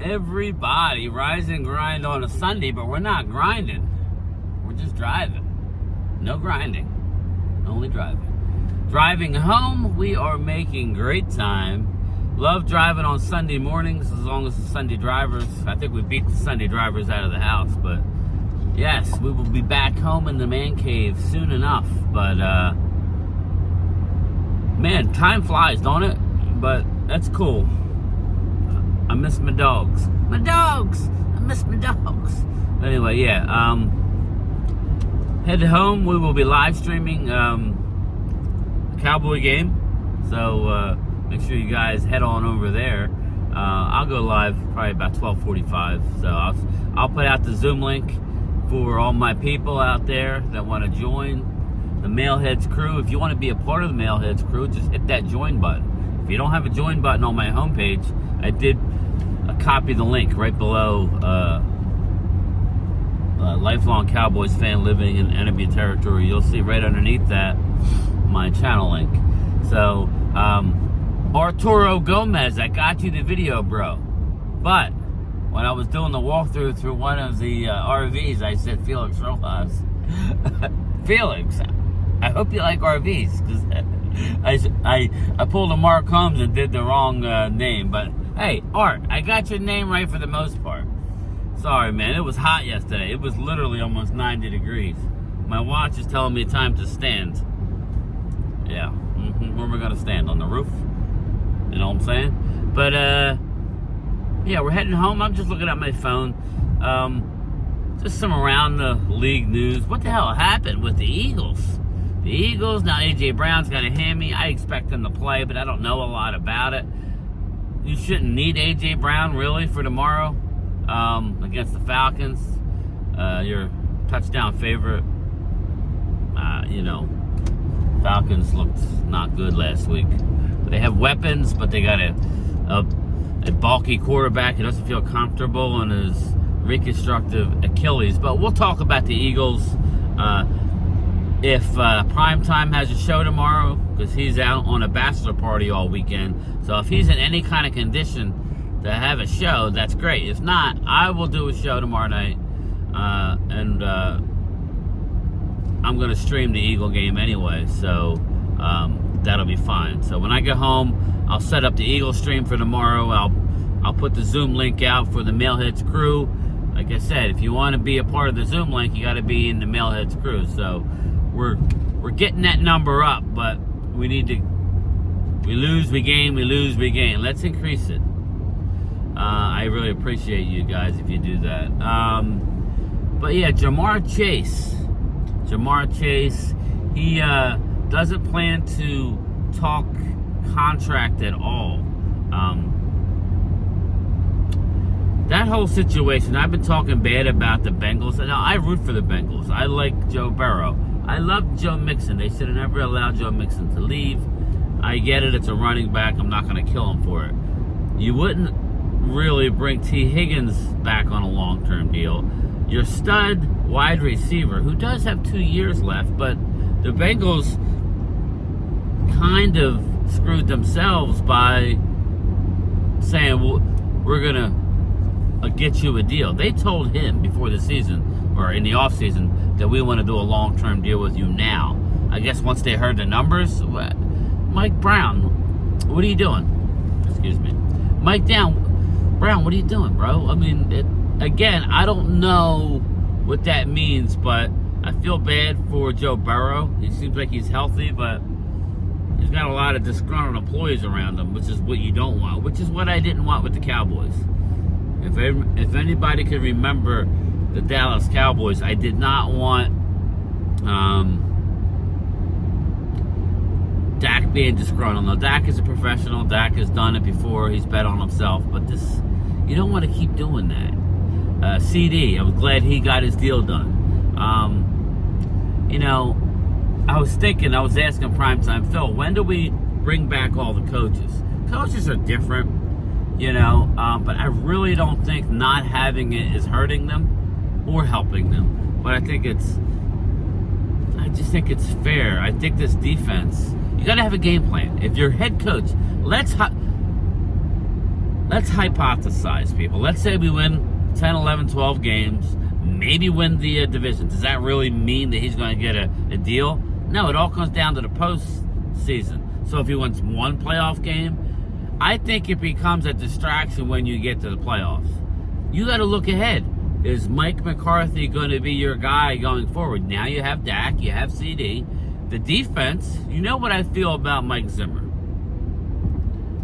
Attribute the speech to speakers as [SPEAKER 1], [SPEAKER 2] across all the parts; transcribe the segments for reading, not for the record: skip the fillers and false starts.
[SPEAKER 1] Everybody rise and grind on a Sunday, but we're not grinding. We're just driving. No grinding. Only driving. Driving home, we are making great time. Love driving on Sunday mornings as long as the Sunday drivers, I think we beat the Sunday drivers out of the house, but yes, we will be back home in the man cave soon enough. But man, time flies, don't it? But that's cool. I miss my dogs. My dogs! I miss my dogs. Anyway, yeah. Head home. We will be live streaming the Cowboy game. So make sure you guys head on over there. I'll go live probably about 12:45. So I'll put out the Zoom link for all my people out there that want to join the Mailheads crew. If you want to be a part of the Mailheads crew, just hit that join button. If you don't have a join button on my homepage, I did copy the link right below lifelong Cowboys fan living in enemy territory. You'll see right underneath that my channel link. So Arturo Gomez, I got you the video, bro. But when I was doing the walkthrough through one of the RVs, I said Felix Rojas. Felix, I hope you like RVs, because I pulled a Mark Holmes and did the wrong name. But hey, Art, I got your name right for the most part. Sorry, man. It was hot yesterday. It was literally almost 90 degrees. My watch is telling me time to stand. Yeah. Where am I going to stand? On the roof? You know what I'm saying? But, yeah, we're heading home. I'm just looking at my phone. Just some around the league news. What the hell happened with the Eagles? The Eagles, now A.J. Brown's got a hammy. I expect him to play, but I don't know a lot about it. You shouldn't need A.J. Brown, really, for tomorrow against the Falcons. Your touchdown favorite. You know, Falcons looked not good last week. They have weapons, but they got a bulky quarterback who doesn't feel comfortable on his reconstructive Achilles. But we'll talk about the Eagles. If Primetime has a show tomorrow, because he's out on a bachelor party all weekend. So if he's in any kind of condition to have a show, that's great. If not, I will do a show tomorrow night. And I'm going to stream the Eagle game anyway. So that'll be fine. So when I get home, I'll set up the Eagle stream for tomorrow. I'll put the Zoom link out for the Mailheads crew. Like I said, if you want to be a part of the Zoom link, you got to be in the Mailheads crew. So we're getting that number up, but we need to. We lose, we gain. We lose, we gain. Let's increase it. I really appreciate you guys if you do that. But yeah, Jamar Chase, he doesn't plan to talk contract at all. That whole situation, I've been talking bad about the Bengals. Now, I root for the Bengals. I like Joe Burrow. I love Joe Mixon. They should have never allowed Joe Mixon to leave. I get it. It's a running back. I'm not going to kill him for it. You wouldn't really bring T. Higgins back on a long-term deal. Your stud wide receiver, who does have 2 years left, but the Bengals kind of screwed themselves by saying, well, we're going to get you a deal. They told him before the season, or in the offseason, that we want to do a long-term deal with you now. I guess once they heard the numbers, Mike Brown, what are you doing? Excuse me. Mike Brown, what are you doing, bro? I mean, again, I don't know what that means, but I feel bad for Joe Burrow. He seems like he's healthy, but he's got a lot of disgruntled employees around him, which is what you don't want, which is what I didn't want with the Cowboys. If anybody can remember the Dallas Cowboys, I did not want Dak being disgruntled. Now, Dak is a professional. Dak has done it before. He's bet on himself. But this, you don't want to keep doing that. CD, I was glad he got his deal done. You know, I was asking Primetime, Phil, when do we bring back all the coaches? Coaches are different. You know, but I really don't think not having it is hurting them or helping them. But I just think it's fair. I think this defense, you got to have a game plan. If you're head coach, let's hypothesize, people. Let's say we win 10, 11, 12 games, maybe win the division. Does that really mean that he's going to get a deal? No, it all comes down to the postseason. So if he wins one playoff game, I think it becomes a distraction when you get to the playoffs. You got to look ahead. Is Mike McCarthy going to be your guy going forward? Now you have Dak, you have CD. The defense, you know what I feel about Mike Zimmer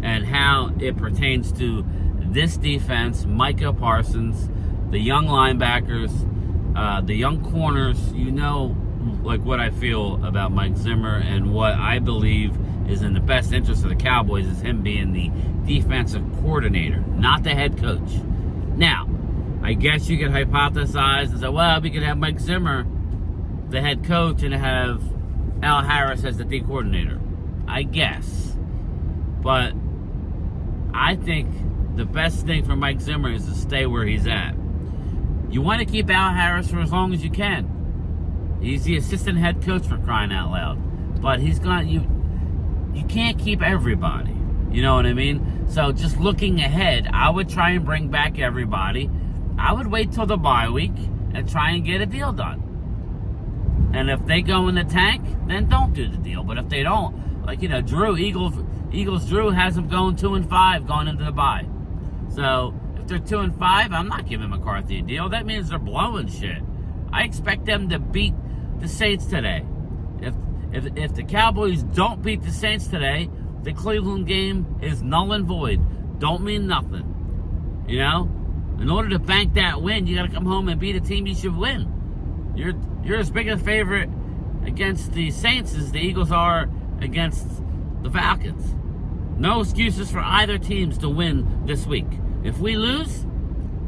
[SPEAKER 1] and how it pertains to this defense, Micah Parsons, the young linebackers, the young corners. You know, like what I feel about Mike Zimmer and what I believe is in the best interest of the Cowboys is him being the defensive coordinator, not the head coach. Now, I guess you could hypothesize and say, well, we could have Mike Zimmer, the head coach, and have Al Harris as the D coordinator. I guess. But I think the best thing for Mike Zimmer is to stay where he's at. You want to keep Al Harris for as long as you can. He's the assistant head coach, for crying out loud. But he's got you can't keep everybody. You know what I mean? So just looking ahead, I would try and bring back everybody. I would wait till the bye week and try and get a deal done. And if they go in the tank, then don't do the deal. But if they don't, like, you know, Eagles Drew has them going 2-5 going into the bye. So if they're 2-5, I'm not giving McCarthy a deal. That means they're blowing shit. I expect them to beat the Saints today. If the Cowboys don't beat the Saints today, the Cleveland game is null and void. Don't mean nothing. You know? In order to bank that win, you got to come home and beat a team you should win. You're as big a favorite against the Saints as the Eagles are against the Falcons. No excuses for either teams to win this week. If we lose,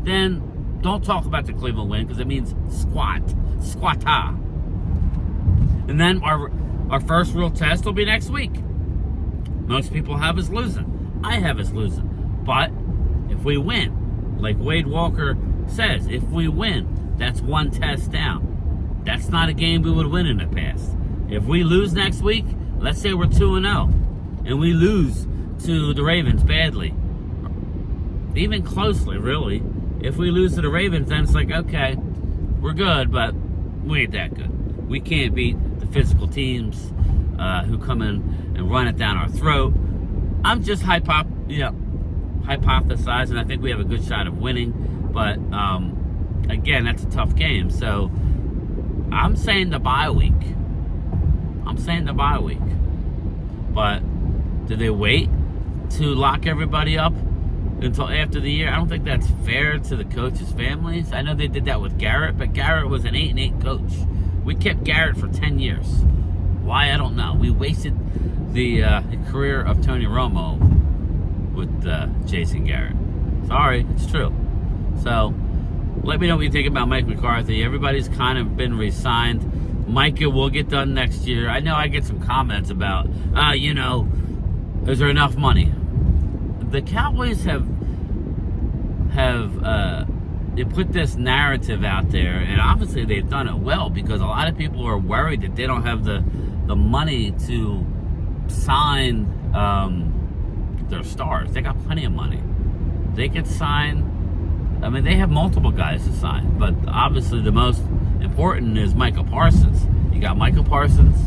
[SPEAKER 1] then don't talk about the Cleveland win because it means squatta. And then our first real test will be next week. Most people have us losing. I have us losing. But if we win, like Wade Walker says, if we win, that's one test down. That's not a game we would win in the past. If we lose next week, let's say we're 2-0, and we lose to the Ravens badly, even closely, really. If we lose to the Ravens, then it's like, okay, we're good, but we ain't that good. We can't beat the physical teams who come in and run it down our throat. I'm just hypothesizing. I think we have a good shot of winning, but again, that's a tough game. So I'm saying the bye week. But do they wait to lock everybody up until after the year? I don't think that's fair to the coaches' families. I know they did that with Garrett, but Garrett was an 8-8 coach. We kept Garrett for 10 years. Why? I don't know. We wasted the career of Tony Romo with Jason Garrett. Sorry, it's true. So let me know what you think about Mike McCarthy. Everybody's kind of been re-signed. Micah will get done next year. I know I get some comments about, is there enough money? The Cowboys have they put this narrative out there, and obviously they've done it well because a lot of people are worried that they don't have the money to sign their stars. They got plenty of money. They could sign. I mean, they have multiple guys to sign, but obviously the most important is Michael Parsons. You got Michael Parsons.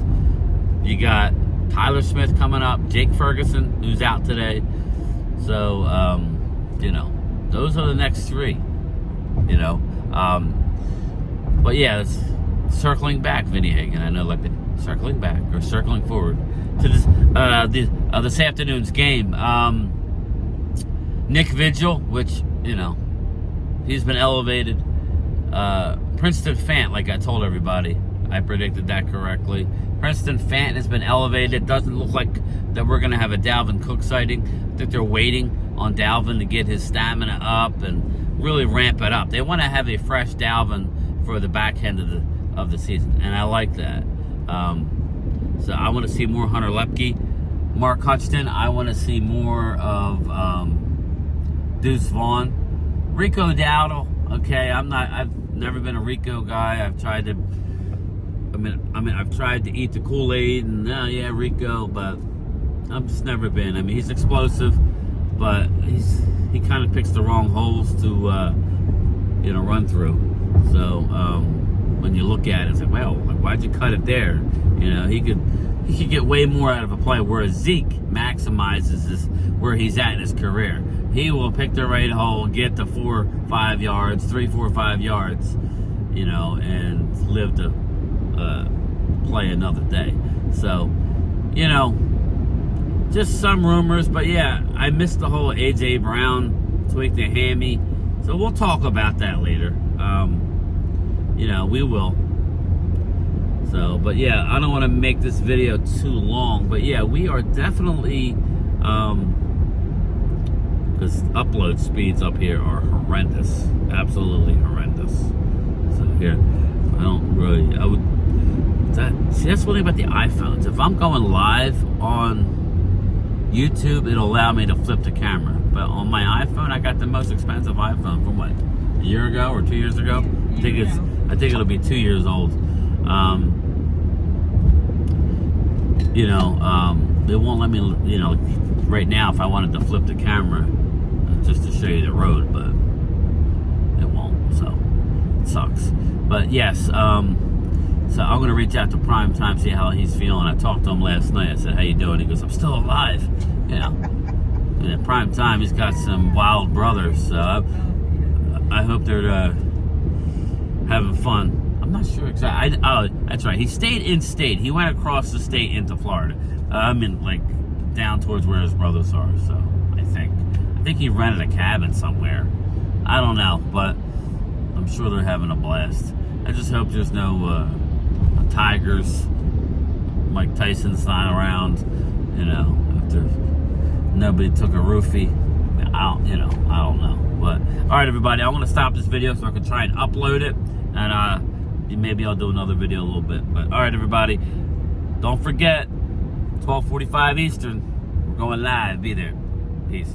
[SPEAKER 1] You got Tyler Smith coming up. Jake Ferguson, who's out today. So, those are the next three. But yeah, it's circling back, Vinny Hagan. I know, like circling back or circling forward to this afternoon's game. Nick Vigil, which he's been elevated. Princeton Fant, like I told everybody, I predicted that correctly. Princeton Fant has been elevated. It doesn't look like that we're going to have a Dalvin Cook sighting. I think they're waiting on Dalvin to get his stamina up and really ramp it up. They want to have a fresh Dalvin for the back end of the season, and I like that. So I want to see more Hunter Lepke, Mark Hutchinson. I want to see more of Deuce Vaughn, Rico Dowdle. Okay, I've never been a Rico guy. I've tried to eat the Kool-Aid and Rico, but I've just never been. I mean, he's explosive, but he kind of picks the wrong holes to run through. So when you look at it, it's like, well, why'd you cut it there? He could get way more out of a play. Whereas Zeke maximizes where he's at in his career. He will pick the right hole, get the 4 or 5 yards, 3, 4, 5 yards, and live to play another day. So, just some rumors, but yeah, I missed the whole AJ Brown tweak the hammy. So we'll talk about that later. We will. So, but yeah, I don't want to make this video too long, but yeah, we are definitely, because upload speeds up here are horrendous, absolutely horrendous. So here, that's one thing about the iPhones. If I'm going live on YouTube, it'll allow me to flip the camera. But on my iPhone, I got the most expensive iPhone from what, a year ago or 2 years ago? I think it'll be 2 years old. They won't let me, right now if I wanted to flip the camera just to show you the road, but it won't, so it sucks. But yes, so I'm going to reach out to Prime Time, see how he's feeling. I talked to him last night. I said, how you doing? He goes, I'm still alive, And at Prime Time, he's got some wild brothers, so I hope they're having fun. I'm not sure exactly. Oh, that's right. He stayed in state. He went across the state into Florida. Down towards where his brothers are. So I think he rented a cabin somewhere. I don't know, but I'm sure they're having a blast. I just hope there's no tigers. Mike Tyson's not around. If nobody took a roofie. I don't know. But all right, everybody. I want to stop this video so I can try and upload it, and maybe I'll do another video a little bit. But all right, everybody. Don't forget, 12:45 Eastern. We're going live. Be there. Peace.